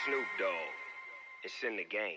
Snoop Dogg. It's in the game.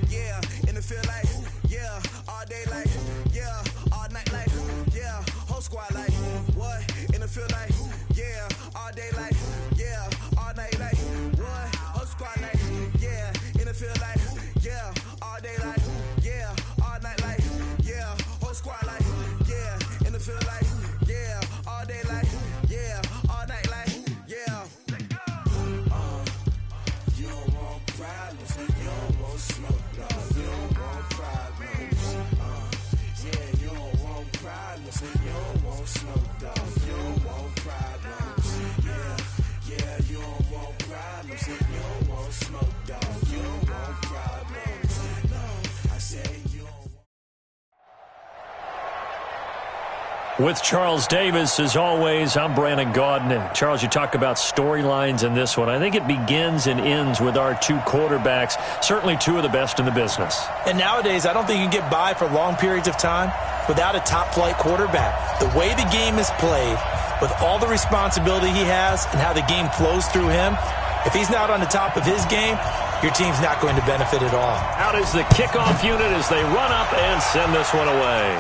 Yeah, in the field like, yeah, all day like, yeah, all night like, yeah, whole squad like, what? In the field like, yeah, all day like, yeah, all night like, what? Whole squad like, yeah, in the field like, yeah, all day like, yeah, all night like, yeah, whole squad like, yeah, in the field like, yeah, all day like, yeah, all night like, yeah. You don't want problems, you don't want smoke, dog. You don't want problems. Yeah, you don't want problems, you don't want smoke, dog. You don't want problems. Yeah, you don't want problems, you don't want smoke, dog. You don't want problems. No, I said you don't. With Charles Davis, as always, I'm Brandon Gaudin. Charles, you talk about storylines in this one. I think it begins and ends with our two quarterbacks, certainly two of the best in the business. And nowadays, I don't think you can get by for long periods of time without a top-flight quarterback. The way the game is played, with all the responsibility he has and how the game flows through him, if he's not on the top of his game, your team's not going to benefit at all. Out is the kickoff unit as they run up and send this one away.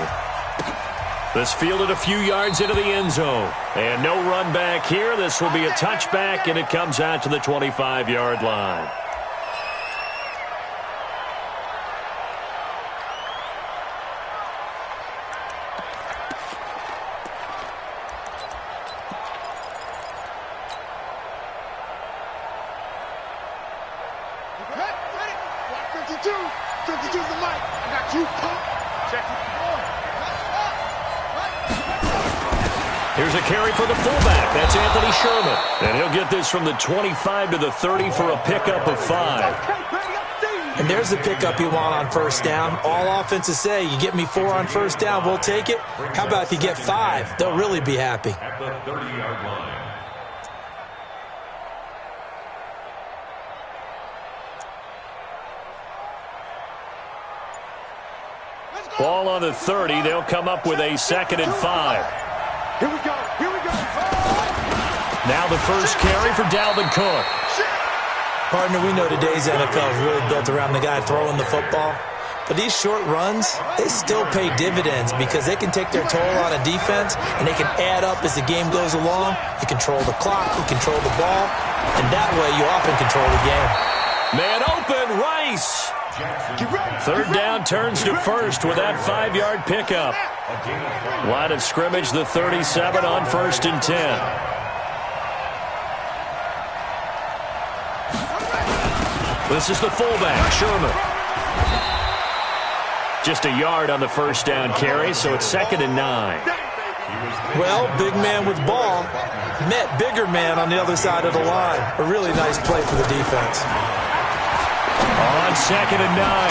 This fielded a few yards into the end zone. And no run back here. This will be a touchback, and it comes out to the 25-yard line. Ready? 52. 52's the mic. I got you, pump. Check it. Here's a carry for the fullback. That's Anthony Sherman. And he'll get this from the 25 to the 30 for a pickup of 5. And there's the pickup you want on first down. All offenses say, you get me 4 on first down, we'll take it. How about if you get 5? They'll really be happy. At the 30-yard line. Ball on the 30. They'll come up with a 2nd and 5. Here we go. Here we go. Now the first carry for Dalvin Cook. Partner, we know today's NFL is really built around the guy throwing the football. But these short runs, they still pay dividends because they can take their toll on a defense and they can add up as the game goes along. You control the clock, you control the ball, and that way you often control the game. Man open, Rice. Third down turns to first with that 5-yard pickup. Line of scrimmage, the 37 on 1st and 10. This is the fullback, Sherman. Just a yard on the first down carry, so it's 2nd and 9. Well, big man with ball met bigger man on the other side of the line. A really nice play for the defense. On 2nd and 9,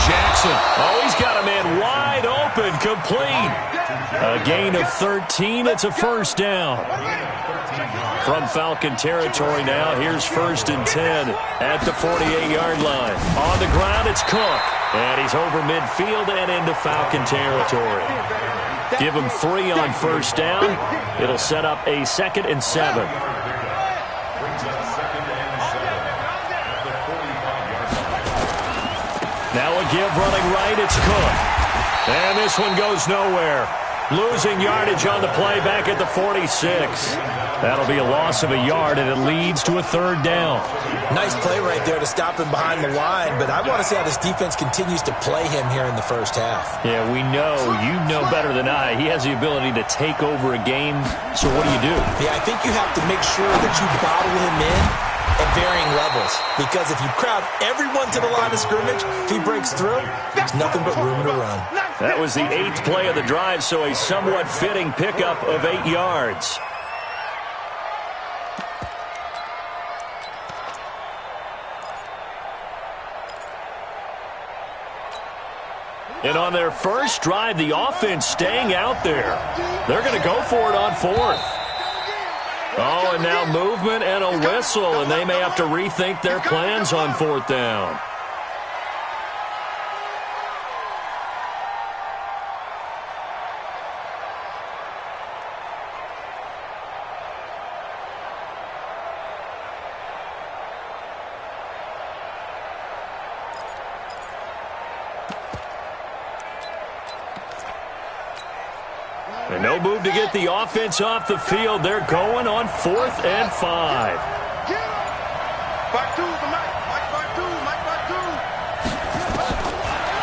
Jackson. Oh, he's got a man wide open, complete. A gain of 13. It's a first down. From Falcon territory now, here's 1st and 10 at the 48-yard line. On the ground, it's Cook. And he's over midfield and into Falcon territory. Give him 3 on first down. It'll set up a 2nd and 7. Now a give running right, it's Cook. And this one goes nowhere. Losing yardage on the play back at the 46. That'll be a loss of a yard, and it leads to a 3rd down. Nice play right there to stop him behind the line, but I want to see how this defense continues to play him here in the first half. Yeah, we know. You know better than I. He has the ability to take over a game, so what do? Yeah, I think you have to make sure that you bottle him in at varying levels, because if you crowd everyone to the line of scrimmage, if he breaks through, there's nothing but room to run. That was the 8th play of the drive, so a somewhat fitting pickup of 8 yards. And on their first drive, the offense staying out there. They're going to go for it on 4th. Oh, and now movement and a whistle, and they may have to rethink their plans on 4th down. And no move to get the offense off the field. They're going on 4th and 5. Back two, the Mike. Back two, Mike, back two.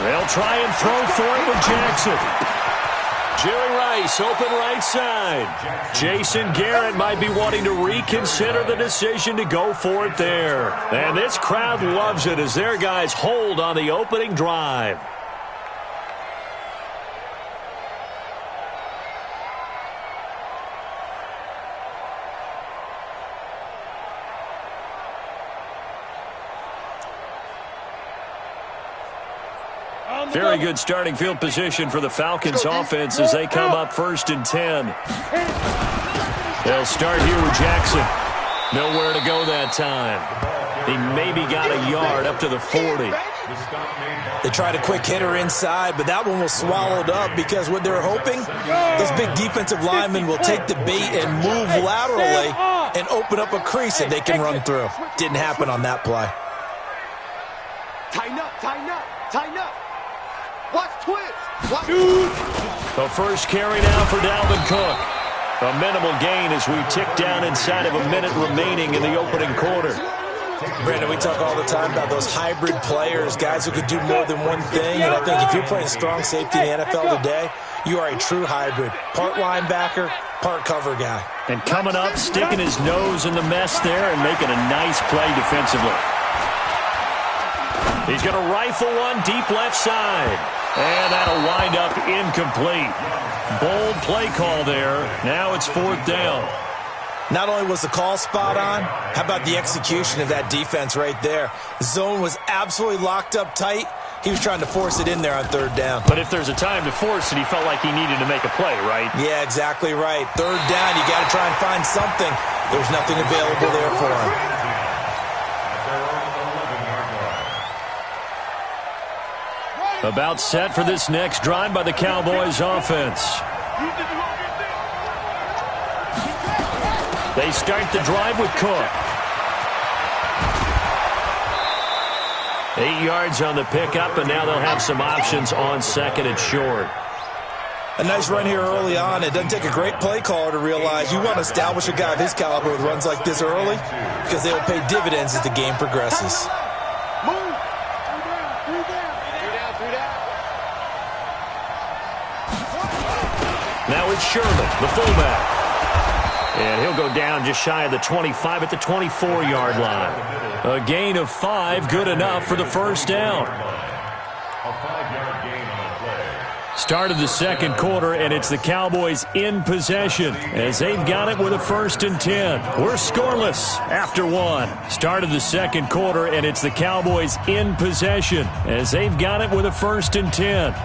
They'll try and throw for it with Jackson. Jerry Rice, open right side. Jason Garrett might be wanting to reconsider the decision to go for it there. And this crowd loves it as their guys hold on the opening drive. Very good starting field position for the Falcons offense as they come up 1st and 10. They'll start here with Jackson. Nowhere to go that time. He maybe got a yard up to the 40. They tried a quick hitter inside, but that one was swallowed up because what they're hoping, those big defensive linemen will take the bait and move laterally and open up a crease that they can run through. Didn't happen on that play. Tighten up, tighten up, tighten up. Watch twist. Watch. The first carry now for Dalvin Cook. A minimal gain as we tick down inside of a minute remaining in the opening quarter. Brandon, we talk all the time about those hybrid players, guys who could do more than one thing. And I think if you're playing strong safety in the NFL today, you are a true hybrid. Part linebacker, part cover guy. And coming up, sticking his nose in the mess there and making a nice play defensively. He's going to rifle one deep left side. And that'll wind up incomplete. Bold play call there. Now it's 4th down. Not only was the call spot on, how about the execution of that defense right there? Zone was absolutely locked up tight. He was trying to force it in there on 3rd down. But if there's a time to force it, he felt like he needed to make a play, right? Yeah, exactly right. 3rd down, you got to try and find something. There's nothing available there for him. About set for this next drive by the Cowboys offense. They start the drive with Cook. 8 yards on the pickup, and now they'll have some options on 2nd and short. A nice run here early on. It doesn't take a great play caller to realize you want to establish a guy of his caliber with runs like this early because they will pay dividends as the game progresses. Now it's Sherman, the fullback. And he'll go down just shy of the 25 at the 24-yard line. A gain of 5, good enough for the first down. A 5-yard gain on the play. Start of the 2nd quarter, and it's the Cowboys in possession as they've got it with a 1st and 10. We're scoreless after 1. Start of the 2nd quarter, and it's the Cowboys in possession as they've got it with a 1st and 10.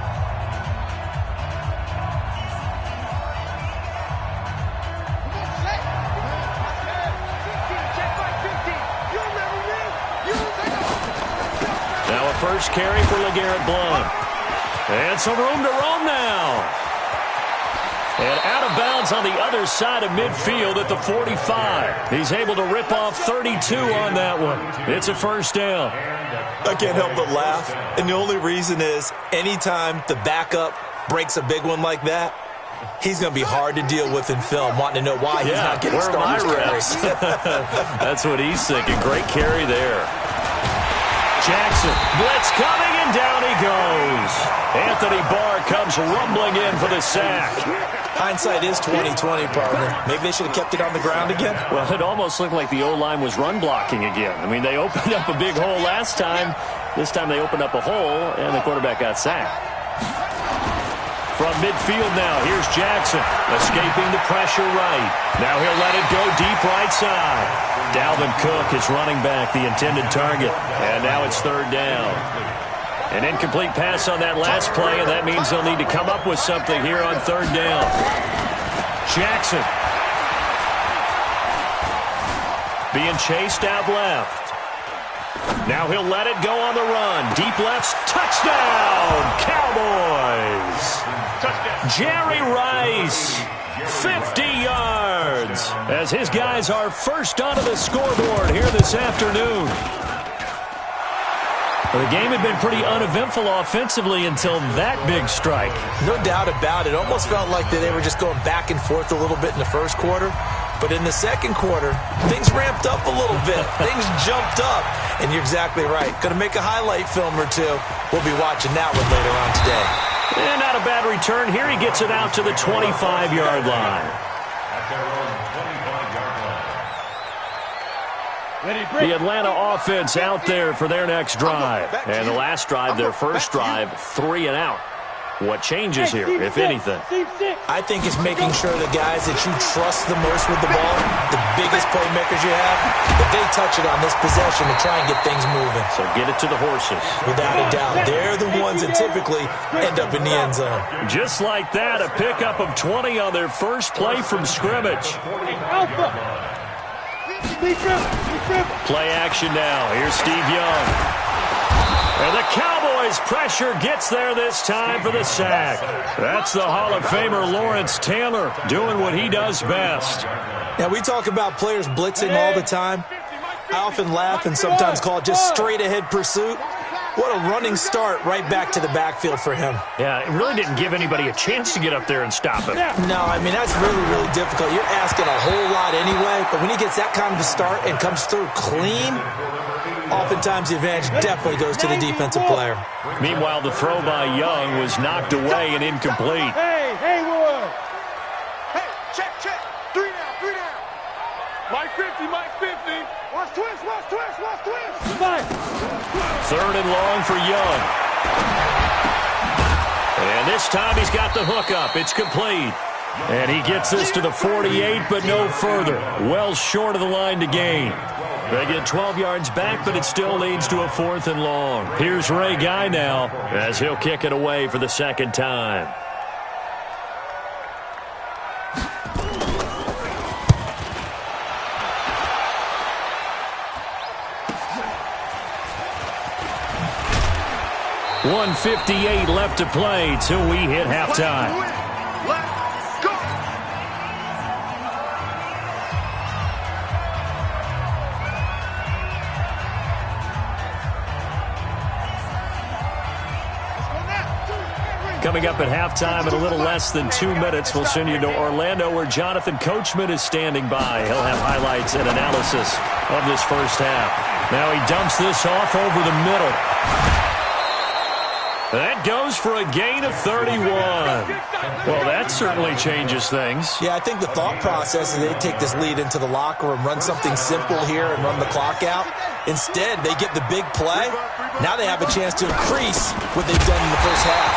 First carry for LeGarrette Blount. And some room to roam now. And out of bounds on the other side of midfield at the 45. He's able to rip off 32 on that one. It's a first down. I can't help but laugh. And the only reason is anytime the backup breaks a big one like that, he's going to be hard to deal with in film, wanting to know why he's not getting started. Where are my reps? That's what he's thinking. Great carry there. Jackson, blitz coming, and down he goes. Anthony Barr comes rumbling in for the sack. Hindsight is 20/20, partner. Maybe they should have kept it on the ground again. Well, it almost looked like the O-line was run blocking again. I mean, they opened up a big hole last time. This time they opened up a hole, and the quarterback got sacked. From midfield now, here's Jackson, escaping the pressure right. Now he'll let it go deep right side. Dalvin Cook is running back, the intended target. And now it's 3rd down. An incomplete pass on that last play, and that means they'll need to come up with something here on 3rd down. Jackson being chased out left. Now he'll let it go on the run. Deep left, touchdown, Cowboys. Touchdown. Jerry Rice, 50 yards, as his guys are first onto the scoreboard here this afternoon. Well, the game had been pretty uneventful offensively until that big strike. No doubt about it. Almost felt like they were just going back and forth a little bit in the first quarter. But in the second quarter, things ramped up a little bit. Things jumped up. And you're exactly right. Going to make a highlight film or two. We'll be watching that one later on today. And not a bad return here. He gets it out to the 25-yard line. At their own 25-yard line. The Atlanta offense out there for their next drive. And the last drive, their first drive, 3 and out. What changes here, if anything? I think it's making sure the guys that you trust the most with the ball, the biggest playmakers you have, that they touch it on this possession to try and get things moving. So get it to the horses. Without a doubt, they're the ones that typically end up in the end zone. Just like that, a pickup of 20 on their first play from scrimmage. Play action now. Here's Steve Young. And the Cowboys' pressure gets there this time for the sack. That's the Hall of Famer Lawrence Taylor doing what he does best. Now, we talk about players blitzing all the time. I often laugh and sometimes call it just straight-ahead pursuit. What a running start right back to the backfield for him. Yeah, it really didn't give anybody a chance to get up there and stop him. No, I mean, that's really, really difficult. You're asking a whole lot anyway, but when he gets that kind of a start and comes through clean, oftentimes the advantage definitely goes to the defensive player. Meanwhile, the throw by Young was knocked away and incomplete. Hey, Haywood! Hey, check. 3 down. Mike 50. Watch twist. Bye. 3rd and long for Young. And this time he's got the hook up. It's complete. And he gets this to the 48, but no further. Well short of the line to gain. They get 12 yards back, but it still leads to a 4th and long. Here's Ray Guy now as he'll kick it away for the second time. .158 left to play till we hit halftime. Let's go! Coming up at halftime in a little less than 2 minutes, we'll send you to Orlando where Jonathan Coachman is standing by. He'll have highlights and analysis of this first half. Now he dumps this off over the middle. That goes for a gain of 31. Well, that certainly changes things. Yeah, I think the thought process is they take this lead into the locker room, run something simple here and run the clock out. Instead, they get the big play. Now they have a chance to increase what they've done in the first half.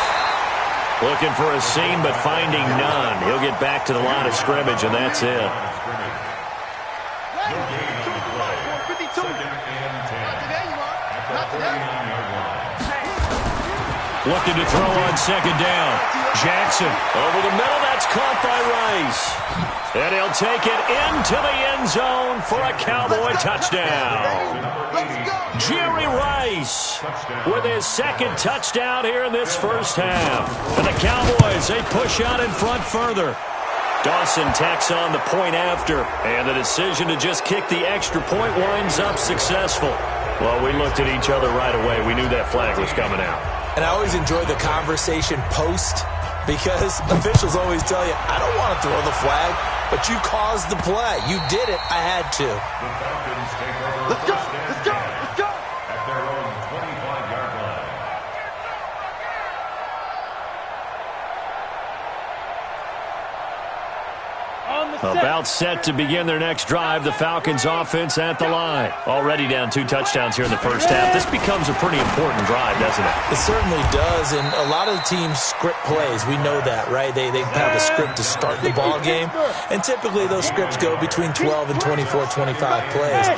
Looking for a seam, but finding none. He'll get back to the line of scrimmage, and that's it. Looking to throw on second down. Jackson over the middle. That's caught by Rice. And he'll take it into the end zone for a Cowboy touchdown. Jerry Rice with his second touchdown here in this first half. And the Cowboys, they push out in front further. Dawson tacks on the point after. And the decision to just kick the extra point winds up successful. Well, we looked at each other right away. We knew that flag was coming out. And I always enjoy the conversation post because officials always tell you, I don't want to throw the flag, but you caused the play. You did it. I had to. The Falcons take over. Let's go. At their own 25-yard line. About set to begin their next drive. The Falcons offense at the line. Already down 2 touchdowns here in the first half. This becomes a pretty important drive, doesn't it? It certainly does, and a lot of the teams script plays. We know that, right? They have a script to start the ball game, and typically those scripts go between 12 and 24, 25 plays.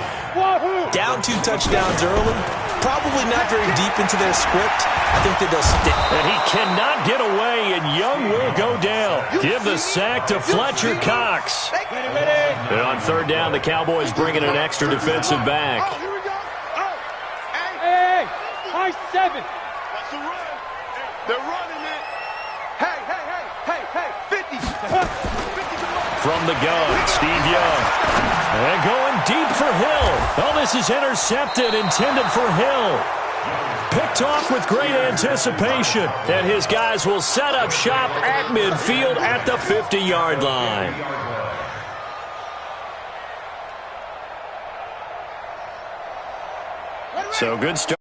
Down 2 touchdowns early, probably not very deep into their script. I think that they'll stick. And he cannot get away, and Young will go down. Give the sack to Fletcher Cox. And on third down, the Cowboys bringing an extra defensive back. Here we go. Hey, high 7. That's a run. They're running it. Hey, 50. 50. From the gun, Steve Young. And going deep for Hill. Oh, this is intercepted, intended for Hill. Picked off with great anticipation. And his guys will set up shop at midfield at the 50-yard line. So good start.